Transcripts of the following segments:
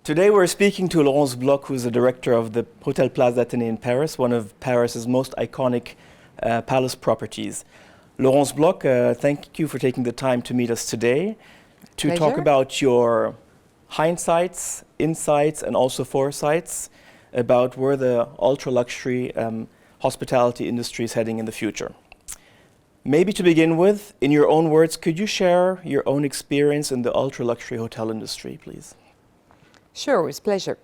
Today we're speaking to Laurence Bloch, who's the director of the Hotel Plaza Athénée in Paris, one of Paris's most iconic palace properties. Laurence Bloch, thank you for taking the time to meet us today to Pleasure. talk about your hindsights, insights, and also foresights about where the ultra-luxury hospitality industry is heading in the future. Maybe to begin with, in your own words, could you share your own experience in the ultra-luxury hotel industry, please? Sure, with pleasure.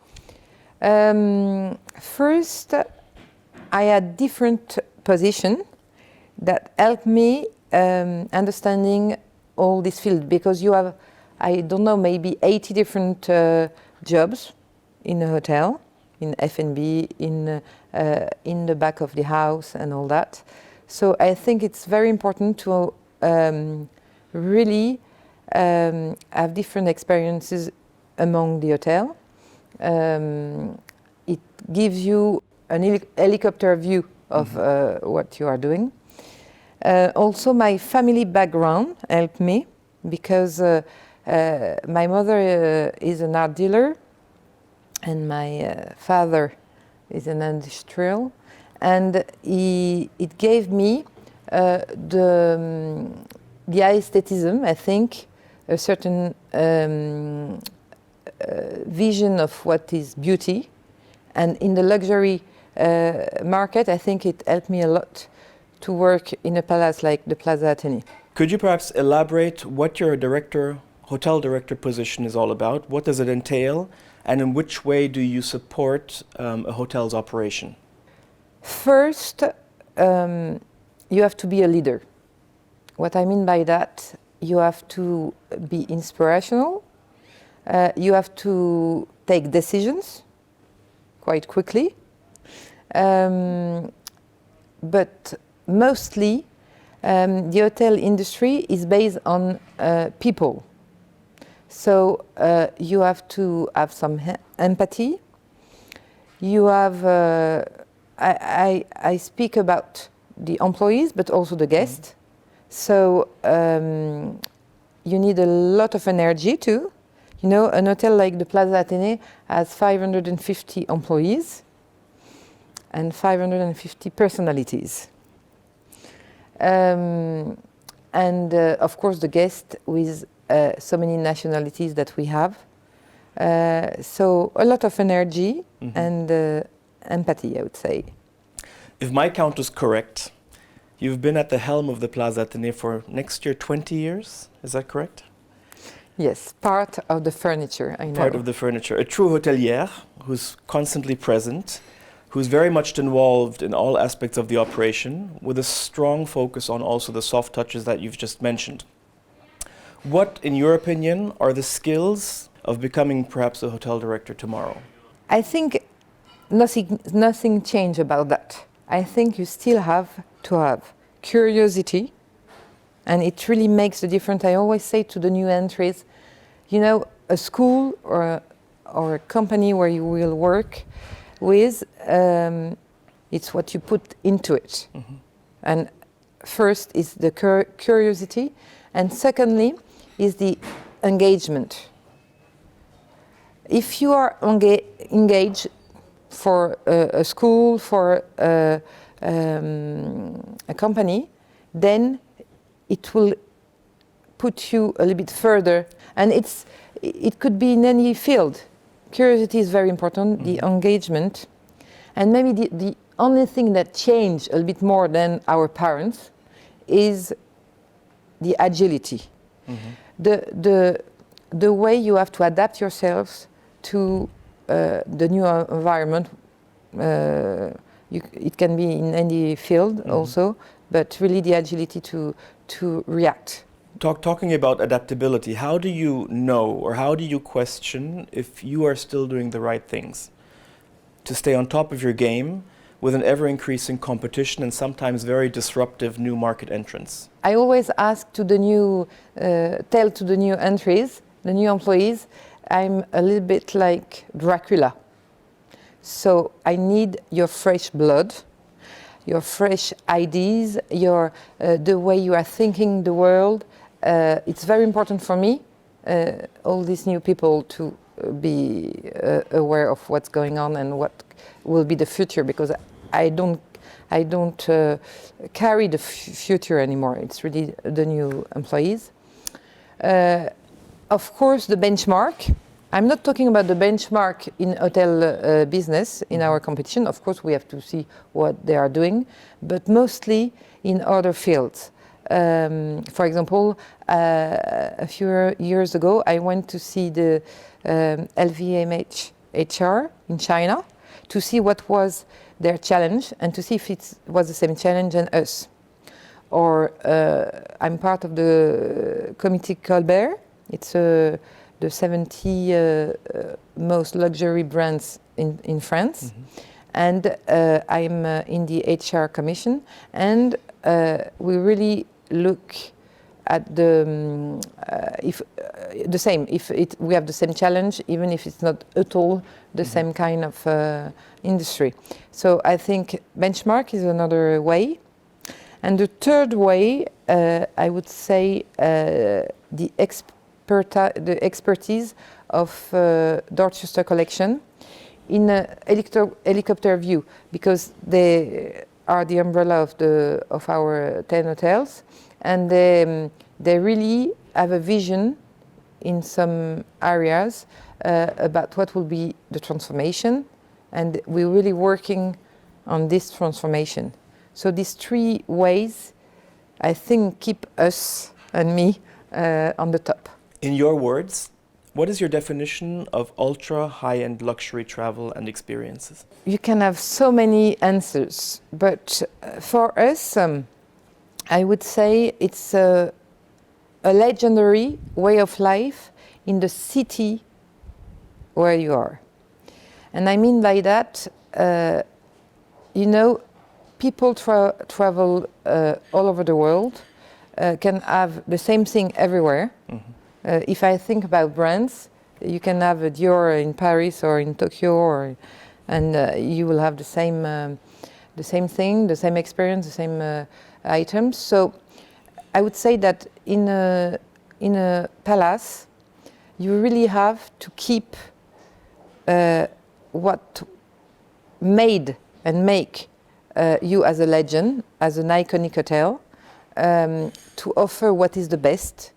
First, I had different position that helped me understanding all this field, because you have, I don't know, maybe 80 different jobs in a hotel, in F&B, in the back of the house and all that. So I think it's very important to really have different experiences among the hotel. It gives you an helicopter view of what you are doing. Also, my family background helped me, because my mother is an art dealer and my father is an industrial, and it gave me the aestheticism, I think, a certain vision of what is beauty. And in the luxury market, I think it helped me a lot to work in a palace like the Plaza Athénée. Could you perhaps elaborate what your hotel director position is all about? What does it entail? And in which way do you support a hotel's operation? First, you have to be a leader. What I mean by that, you have to be inspirational. You have to take decisions quite quickly. But mostly, the hotel industry is based on people. So you have to have some empathy. You have, I speak about the employees, but also the guests. So you need a lot of energy too. You know, an hotel like the Plaza Athénée has 550 employees and 550 personalities. And of course the guests with so many nationalities that we have. So a lot of energy and empathy, I would say. If my count is correct, you've been at the helm of the Plaza Athénée for next year 20 years, is that correct? Yes, part of the furniture, I know. Part of the furniture. A true hotelier who's constantly present, who's very much involved in all aspects of the operation, with a strong focus on also the soft touches that you've just mentioned. What, in your opinion, are the skills of becoming perhaps a hotel director tomorrow? I think nothing changed about that. I think you still have to have curiosity, and it really makes a difference. I always say to the new entries, you know, a school or a company where you will work with, it's what you put into it. And first is the curiosity, and secondly is the engagement. If you are engaged for a school, for a company, then it will put you a little bit further. And it could be in any field. Curiosity is very important, the engagement. And maybe the only thing that changed a little bit more than our parents is the agility. The way you have to adapt yourselves to the new environment. It can be in any field also, but really the agility to react. Talking about adaptability, how do you know, or how do you question if you are still doing the right things to stay on top of your game with an ever-increasing competition and sometimes very disruptive new market entrants? I always ask to the new, tell to the new entries, the new employees, I'm a little bit like Dracula. So I need your fresh blood, your fresh ideas, your the way you are thinking the world. It's very important for me, all these new people, to be aware of what's going on and what will be the future, because I don't carry the future anymore. It's really the new employees. Of course, the benchmark. I'm not talking about the benchmark in hotel business in our competition. Of course, we have to see what they are doing, but mostly in other fields. For example, a few years ago, I went to see the LVMH HR in China to see what was their challenge and to see if it was the same challenge as us. Or I'm part of the Comité Colbert. It's the 70 most luxury brands in France. And I'm in the HR commission, and we really look at the same. If we have the same challenge, even if it's not at all the same kind of industry. So I think benchmark is another way, and the third way, I would say, the expertise of Dorchester Collection in a helicopter view, because they are the umbrella of our 10 hotels, and they really have a vision in some areas about what will be the transformation, and we're really working on this transformation. So these three ways, I think, keep us and me on the top. In your words, what is your definition of ultra high-end luxury travel and experiences? You can have so many answers, but for us, I would say it's a legendary way of life in the city where you are. And I mean by that, people travel all over the world, can have the same thing everywhere. If I think about brands, you can have a Dior in Paris or in Tokyo, and you will have the same thing, the same experience, the same items. So I would say that in a palace, you really have to keep what made and make you as a legend, as an iconic hotel, to offer what is the best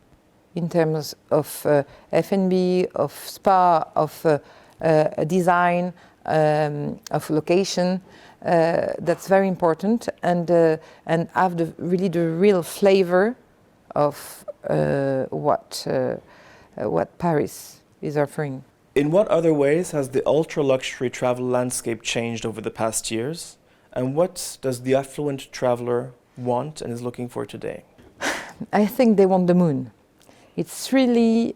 in terms of F&B, of spa, of design, of location. That's very important, and have the real flavor of what Paris is offering. In what other ways has the ultra-luxury travel landscape changed over the past years? And what does the affluent traveler want and is looking for today? I think they want the moon. It's really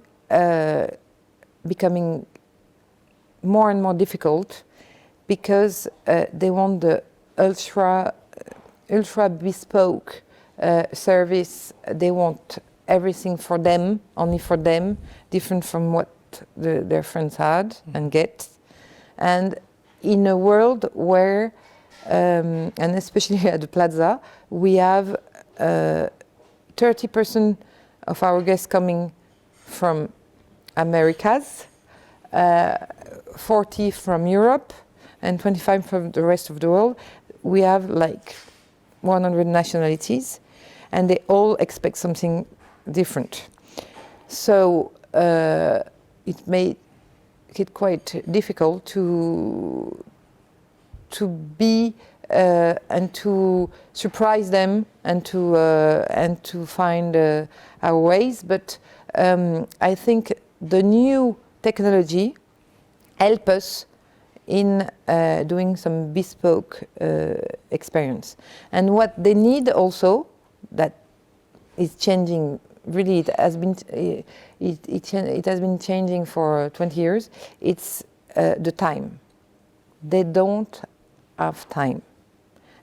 becoming more and more difficult because they want the ultra bespoke service. They want everything for them, only for them, different from what their friends had and get. And in a world where, and especially at the Plaza, we have 30% of our guests coming from Americas, 40 from Europe, and 25 from the rest of the world. We have like 100 nationalities, and they all expect something different. So it made it quite difficult to be and to surprise them and to find our ways. But I think the new technology help us in doing some bespoke experience. And what they need also, that is changing. Really, it has been changing for 20 years. It's the time. They don't have time,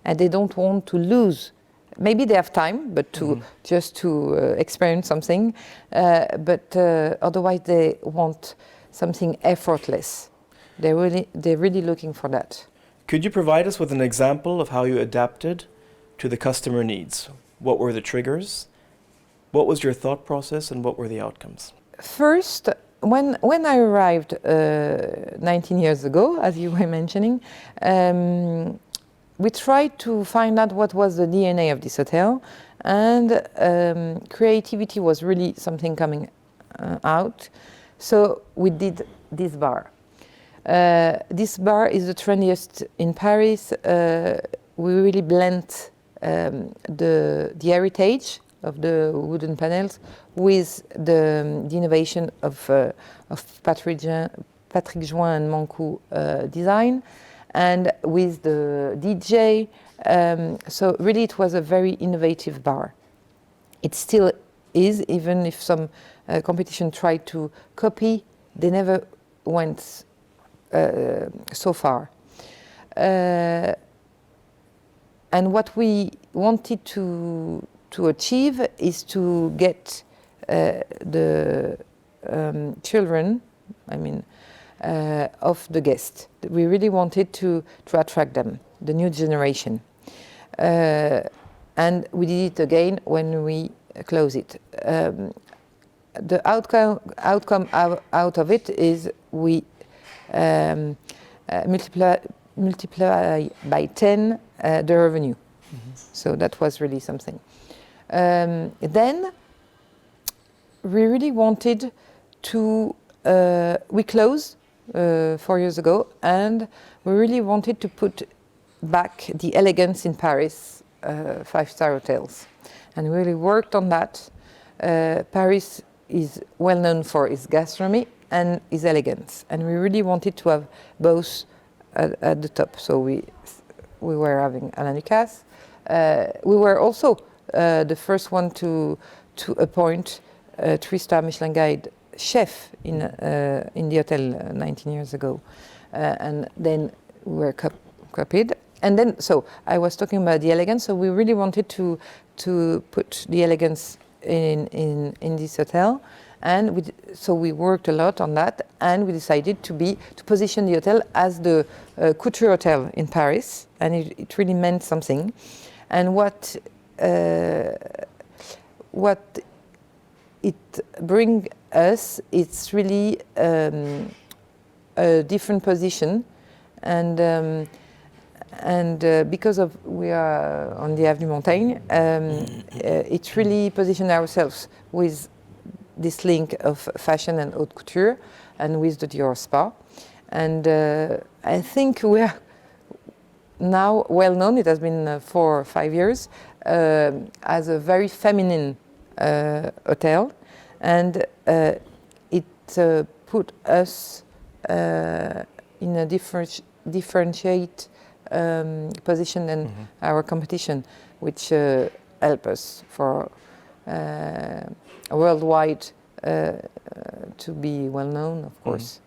and they don't want to lose. Maybe they have time, but just to experience something. But otherwise, they want something effortless. They're really looking for that. Could you provide us with an example of how you adapted to the customer needs? What were the triggers? What was your thought process, and what were the outcomes? First, when I arrived 19 years ago, as you were mentioning, we tried to find out what was the DNA of this hotel, and creativity was really something coming out. So we did this bar. This bar is the trendiest in Paris. We really blend the heritage of the wooden panels with the innovation of Patrick Join and Mancoux design, and with the DJ. So really it was a very innovative bar. It still is, even if some competition tried to copy, they never went so far. And what we wanted to achieve is to get the children, of the guests. We really wanted to attract them, the new generation. And we did it again when we close it. The outcome out of it is we multiply by 10 the revenue. So that was really something. Then we really wanted to, we closed 4 years ago, and we really wanted to put back the elegance in Paris 5-star hotels. And we really worked on that. Paris is well known for its gastronomy and its elegance, and we really wanted to have both at the top. So we were having Alain Ducasse. We were also the first one to appoint a 3-star Michelin Guide chef in the hotel 19 years ago, and then we were copied. And then, so I was talking about the elegance. So we really wanted to put the elegance in this hotel, and so we worked a lot on that, and we decided to position the hotel as the couture hotel in Paris, and it really meant something. And what it brings us, it's really a different position, and because we are on the Avenue Montaigne, it really positioned ourselves with this link of fashion and haute couture, and with the Dior Spa. And I think we are now well known, it has been 4 or 5 years, as a very feminine hotel, and it put us in a differentiate position than our competition, which help us for worldwide to be well known, of course.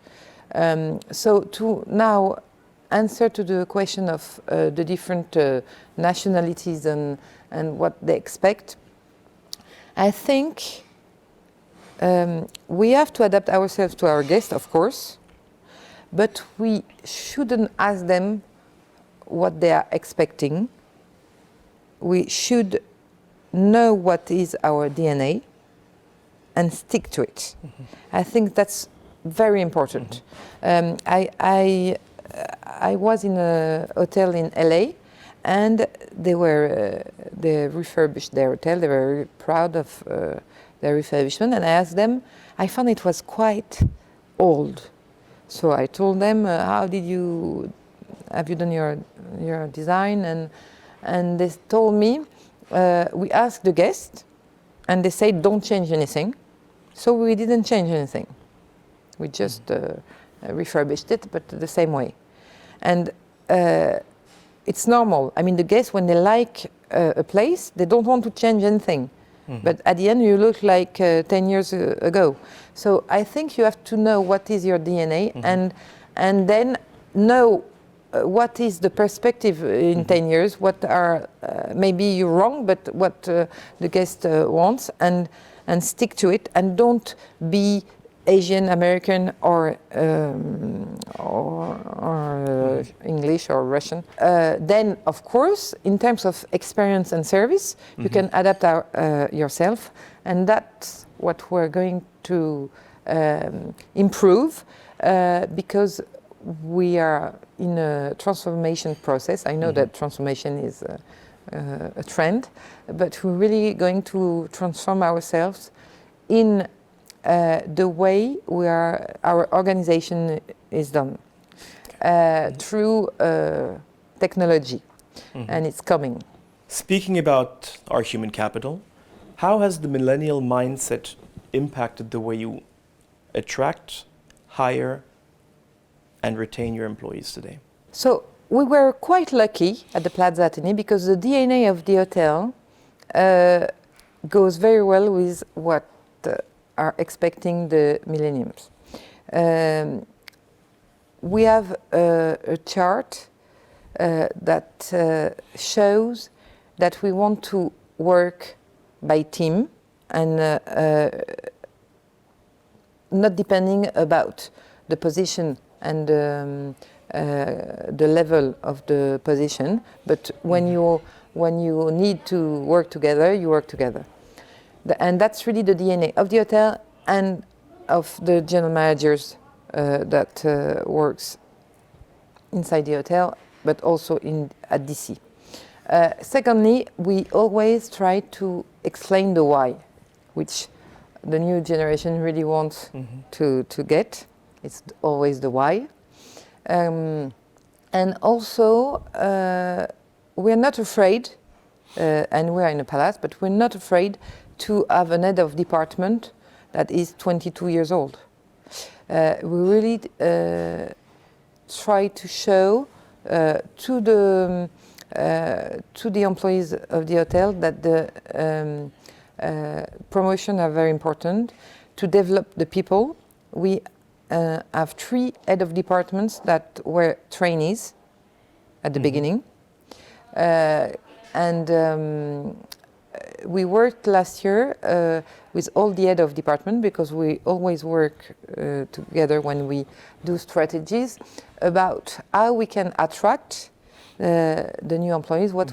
So to now answer to the question of the different nationalities and what they expect, I think we have to adapt ourselves to our guests, of course, but we shouldn't ask them what they are expecting. We should know what is our DNA and stick to it. I think that's very important. I was in a hotel in LA, and they refurbished their hotel. They were very proud of their refurbishment, and I asked them, I found it was quite old. So I told them, have you done your design? And they told me, we asked the guests, and they said, don't change anything. So we didn't change anything. We just refurbished it, but the same way. And it's normal. I mean, the guests, when they like a place, they don't want to change anything. But at the end, you look like 10 years ago. So I think you have to know what is your DNA, and then know what is the perspective in 10 years, what are, maybe you're wrong, but what the guest wants, and stick to it, and don't be Asian, American, or English or Russian. Then, of course, in terms of experience and service, you can adapt yourself, and that's what we're going to improve because we are in a transformation process. I know that transformation is a trend, but we're really going to transform ourselves in the way our organization is done through technology, and it's coming. Speaking about our human capital, how has the millennial mindset impacted the way you attract, hire, and retain your employees today? So we were quite lucky at the Plaza Athénée because the DNA of the hotel goes very well with what are expecting the millennials. We have a chart that shows that we want to work by team and not depending about the position and the level of the position, but when you need to work together, you work together. And that's really the DNA of the hotel and of the general managers that works inside the hotel, but also at DC. Secondly, we always try to explain the why, which the new generation really wants to get. It's always the why. And also, we're not afraid, and we're in a palace, but we're not afraid to have an head of department that is 22 years old. We really try to show to the employees of the hotel that the promotion are very important to develop the people. We have 3 head of departments that were trainees at the beginning, and we worked last year with all the head of department because we always work together when we do strategies about how we can attract the new employees. What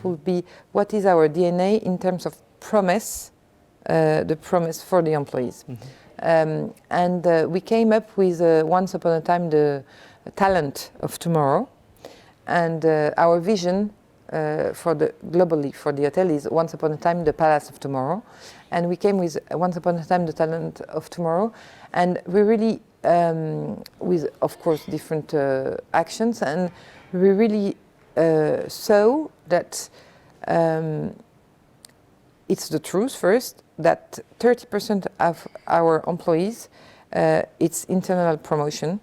is our DNA in terms of promise, the promise for the employees. And we came up with once upon a time the talent of tomorrow, and our vision globally for the hotel is once upon a time the palace of tomorrow, and we came with once upon a time the talent of tomorrow, and we really with of course different actions, and we really saw that it's the truth first that 30% of our employees it's internal promotion,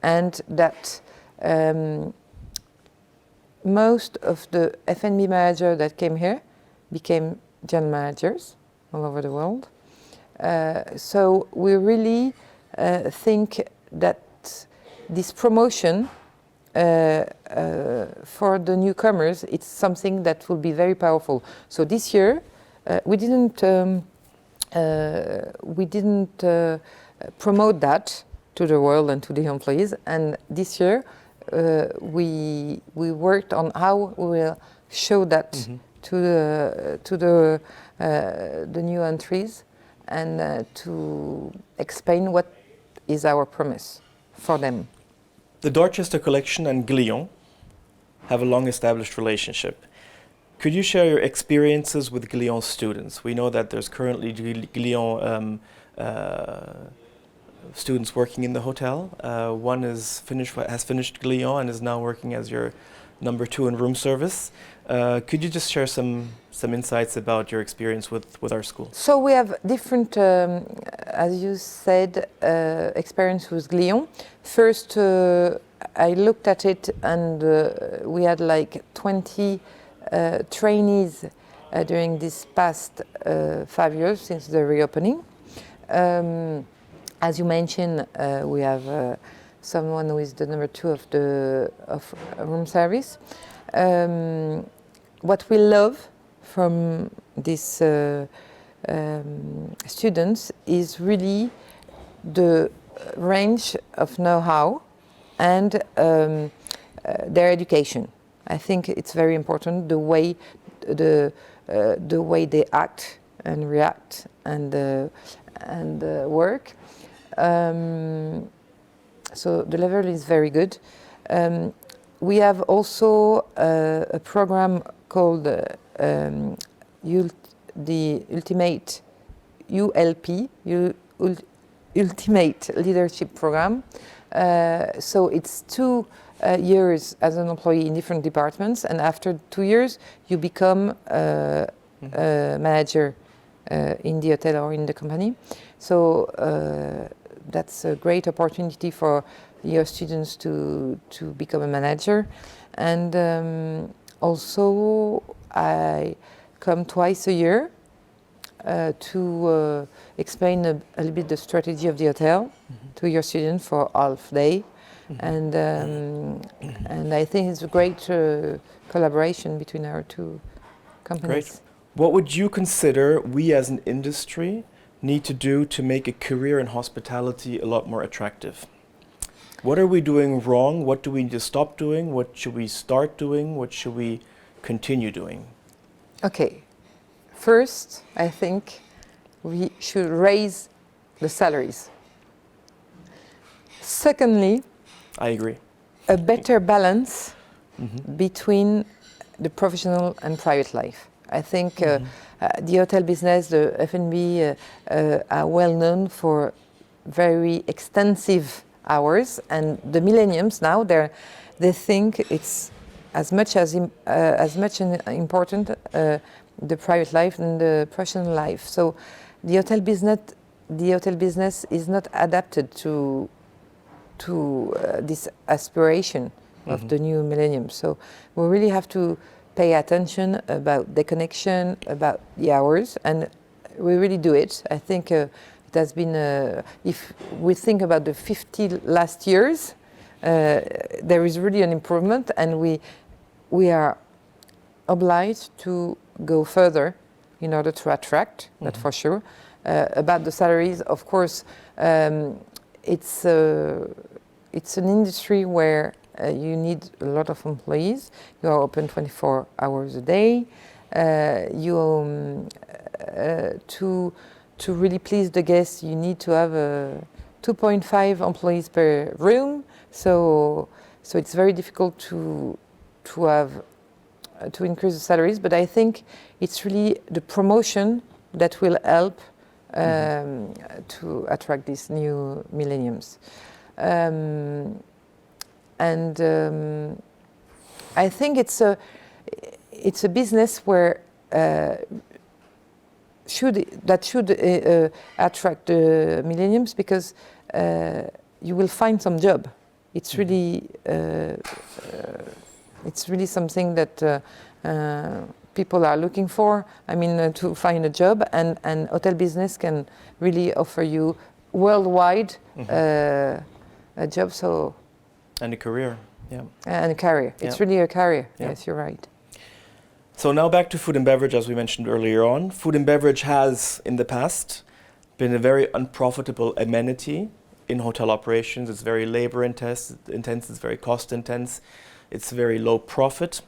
and that most of the F&B managers that came here became general managers all over the world. So we really think that this promotion for the newcomers, it's something that will be very powerful. So this year we didn't promote that to the world and to the employees, and this year we worked on how we will show that to the new entries, and to explain what is our promise for them. The Dorchester Collection and Glion have a long-established relationship. Could you share your experiences with Glion students? We know that there's currently Glion students working in the hotel. One has finished Glion and is now working as your number 2 in room service. Could you just share some insights about your experience with our school? So we have different, as you said, experience with Glion. First, I looked at it, and we had like 20 trainees during this past 5 years since the reopening. As you mentioned, we have someone who is the number 2 of room service. What we love from these students is really the range of know-how and their education. I think it's very important the way they act and react and work. So the level is very good. We have also a program called the Ultimate ULP, Ultimate Leadership Program. So it's 2 years as an employee in different departments, and after 2 years you become a manager in the hotel or in the company. So that's a great opportunity for your students to become a manager. And also I come twice a year to explain a little bit the strategy of the hotel to your students for half day. And I think it's a great collaboration between our 2 companies. Great. What would you consider we as an industry need to do to make a career in hospitality a lot more attractive? What are we doing wrong? What do we need to stop doing? What should we start doing? What should we continue doing? Okay. First, I think we should raise the salaries. Secondly, I agree. a better balance between the professional and private life. I think the hotel business, the F&B are well known for very extensive hours, and the millenniums now they think it's as much important the private life and the professional life. So the hotel business is not adapted to this aspiration of the new millennium. So we really have to pay attention about the connection, about the hours, and we really do it. I think it has been, if we think about the 50 last years, there is really an improvement, and we are obliged to go further in order to attract, that for sure. About the salaries, of course, it's an industry where you need a lot of employees. You are open 24 hours a day. To really please the guests, you need to have 2.5 employees per room. So it's very difficult to increase the salaries. But I think it's really the promotion that will help to attract these new millenniums. I think it's a business where should attract the millenniums, because you will find some job. It's really something that people are looking for. I mean, to find a job, and hotel business can really offer you worldwide a job. So. And a career, yeah. And a career. It's really a career. Yeah. Yes, you're right. So now back to food and beverage, as we mentioned earlier on. Food and beverage has, in the past, been a very unprofitable amenity in hotel operations. It's very labor intense, it's very cost intense, it's very low profit.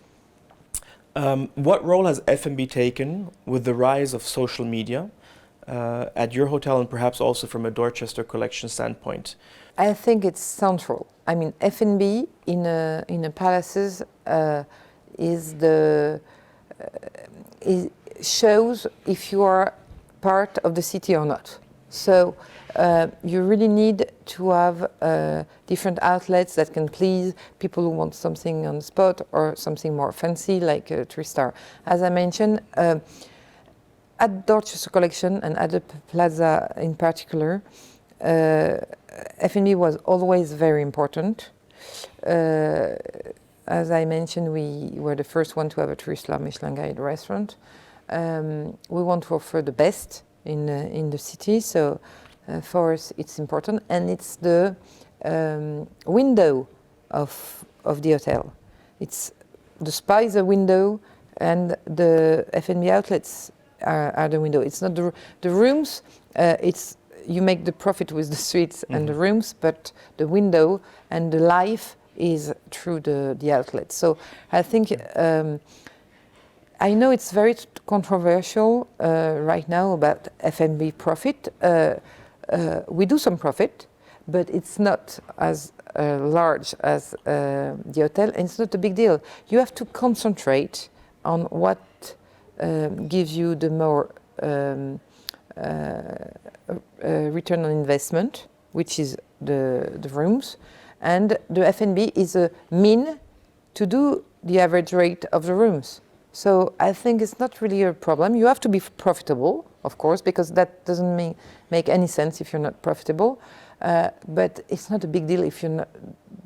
What role has F&B taken with the rise of social media at your hotel, and perhaps also from a Dorchester Collection standpoint? I think it's central. I mean, F&B in a palaces shows if you are part of the city or not. So you really need to have different outlets that can please people who want something on the spot or something more fancy, like a 3-star. As I mentioned, at Dorchester Collection and at the Plaza in particular, F&B was always very important. As I mentioned, we were the first one to have a 3-star Michelin guide restaurant. We want to offer the best in the city, so for us it's important, and it's the window of the hotel. It's the spa is a window, and the F&B outlets are the window. It's not the rooms. It's you make the profit with the suites and the rooms, but the window and the life is through the outlet. So I think I know it's very controversial right now about F&B profit. we do some profit, but it's not as large as the hotel, and it's not a big deal. You have to concentrate on what gives you the more return on investment, which is the rooms, and the F&B is a mean to do the average rate of the rooms. So I think it's not really a problem. You have to be profitable, of course, because that doesn't make any sense if you're not profitable. But it's not a big deal if you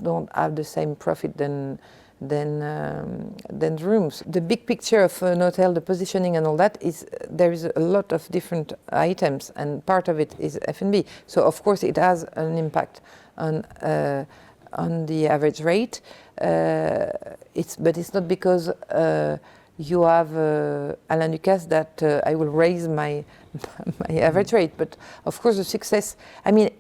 don't have the same profit than the rooms. The big picture of an hotel, the positioning and all that, is there is a lot of different items, and part of it is F&B. So of course it has an impact on the average rate. But it's not because you have Alain Ducasse that I will raise my average rate. But of course the success, I mean,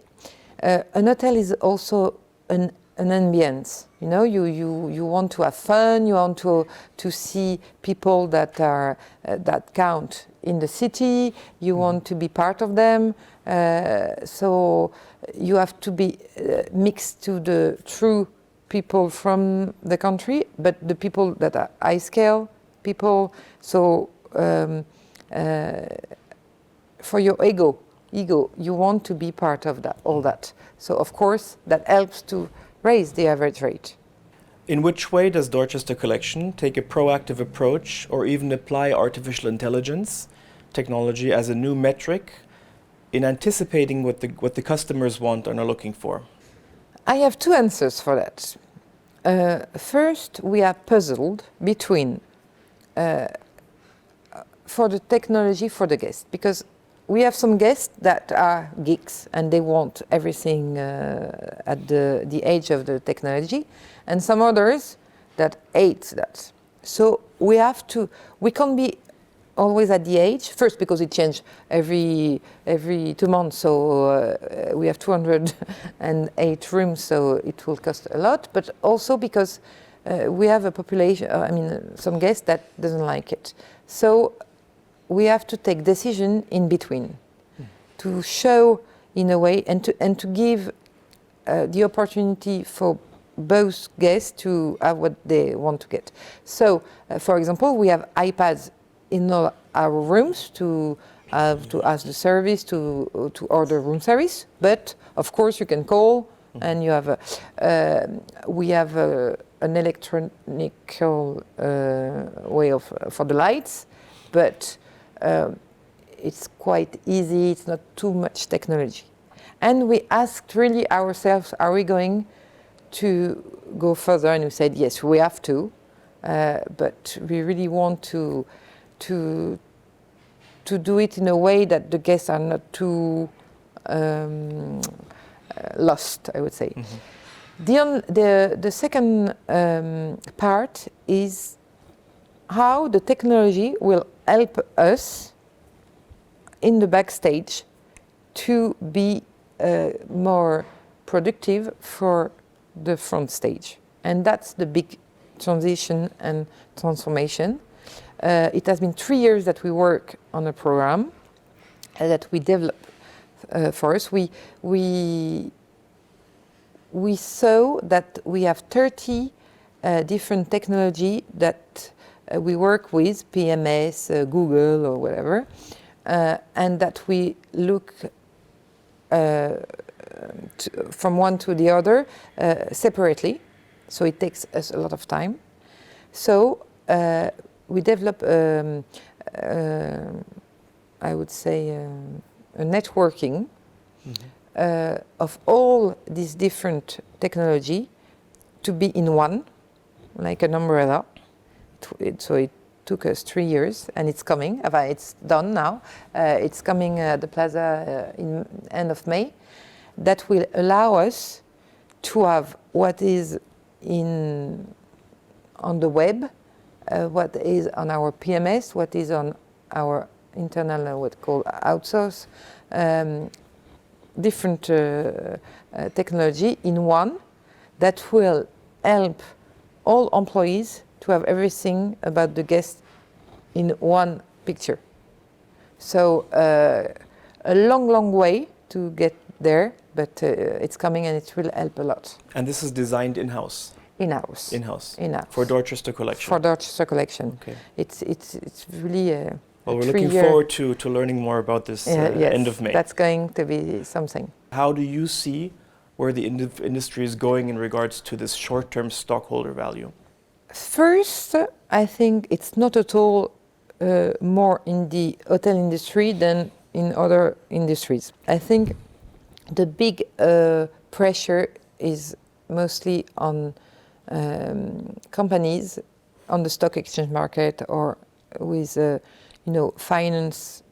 an hotel is also an ambience. You know, you want to have fun. You want to see people that are that count in the city. You want to be part of them. So you have to be mixed to the true people from the country, but the people that are high scale people. So for your ego, you want to be part of that, all that. So of course that helps to raise the average rate. In which way does Dorchester Collection take a proactive approach or even apply artificial intelligence technology as a new metric in anticipating what the customers want and are looking for? I have two answers for that. First, we are puzzled between for the technology for the guest, because we have some guests that are geeks and they want everything at the age of the technology, and some others that hate that. So we can't be always at the age, first because it changes every 2 months, so we have 208 rooms, so it will cost a lot, but also because we have a population, some guests that doesn't like it. So we have to take decision in between to show in a way and to give the opportunity for both guests to have what they want to get. So, for example, we have iPads in all our rooms to ask the service to order room service, but of course you can call and you have we have an electronical way for the lights, but it's quite easy, it's not too much technology. And we asked really ourselves, are we going to go further? And we said, yes, we have to, but we really want to do it in a way that the guests are not too lost, I would say. The second part is how the technology will help us in the backstage to be more productive for the front stage. And that's the big transition and transformation. It has been 3 years that we work on a program that we develop for us. We saw that we have 30 different technology that we work with, PMS, Google or whatever, and that we look from one to the other separately. So it takes us a lot of time. So we develop, I would say, a networking of all these different technology to be in one, like an umbrella. So it took us 3 years, and it's coming. It's done now. It's coming at the Plaza in end of May. That will allow us to have what is on the web, what is on our PMS, what is on our internal, what called outsource, different technology in one that will help all employees to have everything about the guest in one picture. So a long way to get there, but it's coming and it will help a lot. And this is designed in-house? In-house. In-house. In-house. For Dorchester Collection? For Dorchester Collection. Okay. It's really well, we're looking forward to learning more about this yes, end of May. That's going to be something. How do you see where the industry is going in regards to this short-term stockholder value? First, I think it's not at all more in the hotel industry than in other industries. I think the big pressure is mostly on companies on the stock exchange market or with finance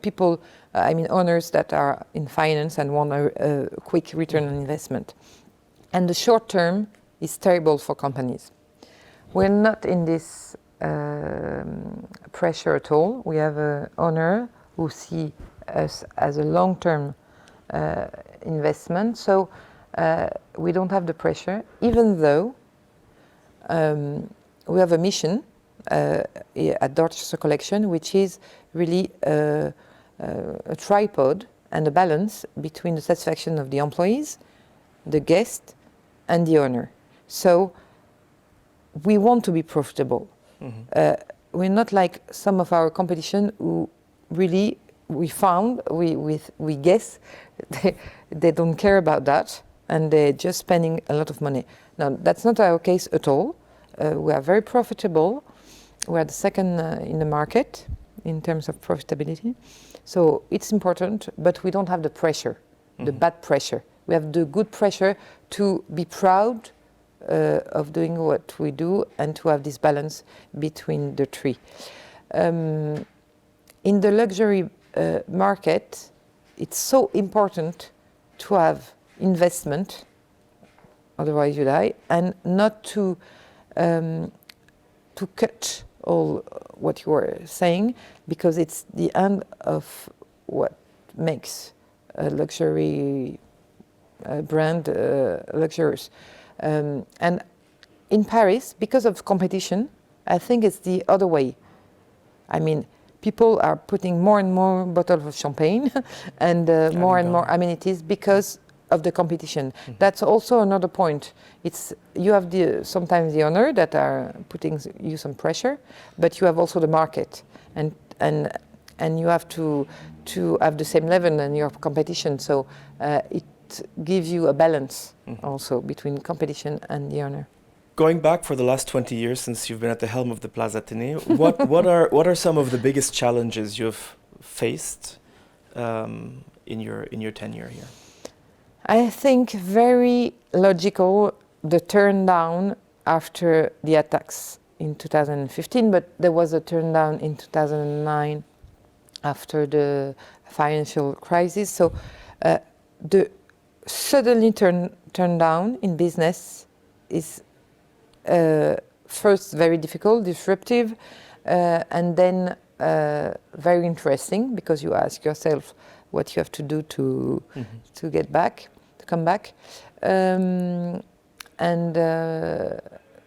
people, owners that are in finance and want a quick return on investment. And the short term is terrible for companies. We're not in this pressure at all. We have an owner who see us as a long-term investment, so we don't have the pressure, even though we have a mission at Dorchester Collection, which is really a tripod and a balance between the satisfaction of the employees, the guest, and the owner. So we want to be profitable. Mm-hmm. We're not like some of our competition who really we guess they don't care about that and they're just spending a lot of money. No, that's not our case at all. We are very profitable. We are the second in the market in terms of profitability. So it's important, but we don't have the pressure, the bad pressure. We have the good pressure to be proud of doing what we do and to have this balance between the three. In the luxury market, it's so important to have investment, otherwise you die, and not to cut all what you were saying, because it's the end of what makes a luxury brand luxurious. And in Paris, because of competition, I think it's the other way. I mean, people are putting more and more bottles of champagne and more and more amenities because of the competition. Mm-hmm. That's also another point. It's you have sometimes the owner that are putting you some pressure, but you have also the market, and you have to have the same level in your competition. So it gives you a balance also between competition and the owner. Going back for the last 20 years since you've been at the helm of the Plaza Athénée, what are some of the biggest challenges you've faced in your tenure here? I think very logical the turn down after the attacks in 2015, but there was a turn down in 2009 after the financial crisis. So the suddenly turn down in business is first very difficult, disruptive, and then very interesting, because you ask yourself what you have to do to come back. And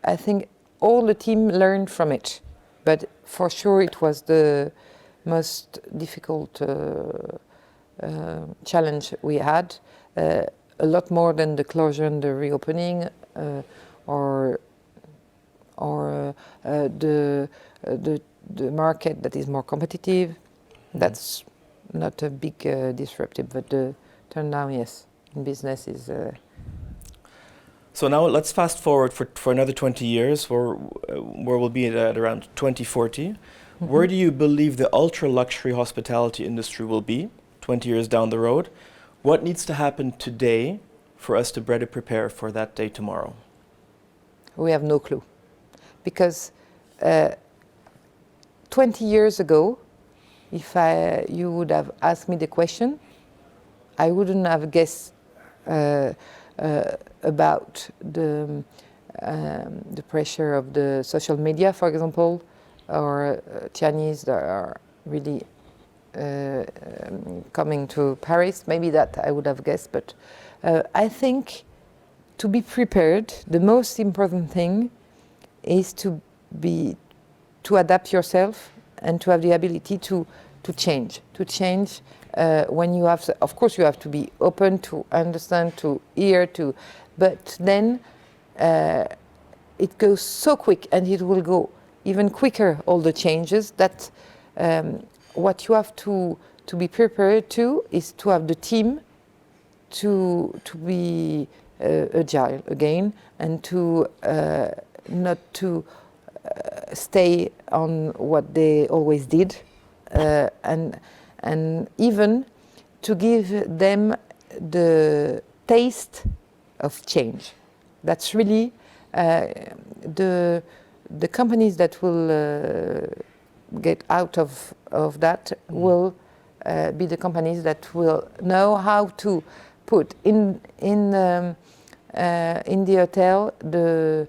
I think all the team learned from it, but for sure it was the most difficult challenge we had, a lot more than the closure and the reopening, or the market that is more competitive. Mm-hmm. That's not a big disruptive, but the turn down, yes, in business is. So now let's fast forward for another 20 years, where we'll be at around 2040. Mm-hmm. Where do you believe the ultra-luxury hospitality industry will be 20 years down the road? What needs to happen today for us to better prepare for that day tomorrow? We have no clue. Because 20 years ago, if you would have asked me the question, I wouldn't have guessed about the pressure of the social media, for example, or Chinese that are really coming to Paris. Maybe that I would have guessed, but I think to be prepared, the most important thing is to adapt yourself and to have the ability to to change. When you have, of course, you have to be open to understand, to hear, but then it goes so quick, and it will go even quicker. All the changes that what you have to be prepared to is to have the team to be agile again, and to not to stay on what they always did, and even to give them the taste of change. That's really the companies that will get out of that will be the companies that will know how to put in the hotel the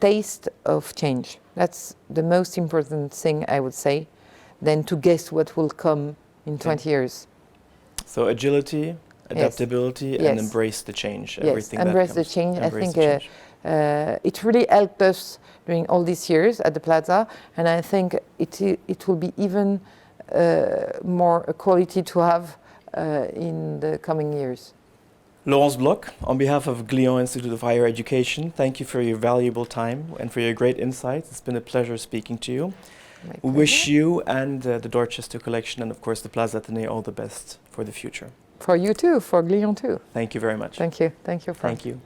taste of change. That's the most important thing, I would say, than to guess what will come in 20 years. So agility, adaptability, and embrace the change. Yes, embrace the change. I think it really helped us during all these years at the Plaza, and I think it will be even more a quality to have in the coming years. Laurence Bloch, on behalf of Glion Institute of Higher Education, thank you for your valuable time and for your great insights. It's been a pleasure speaking to you. We wish you and the Dorchester Collection and, of course, the Plaza Athénée all the best for the future. For you too, for Glion too. Thank you very much. Thank you. Thank you, Frank. Thank you.